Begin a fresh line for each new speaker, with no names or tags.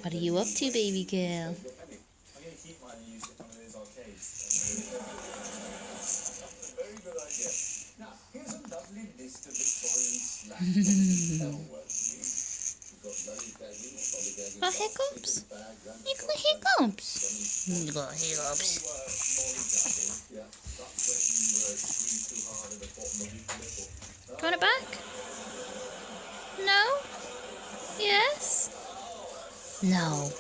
What are you up to, baby girl? Got hiccups? You got hiccups? You got hiccups. Do you want it back? No? Yes? No.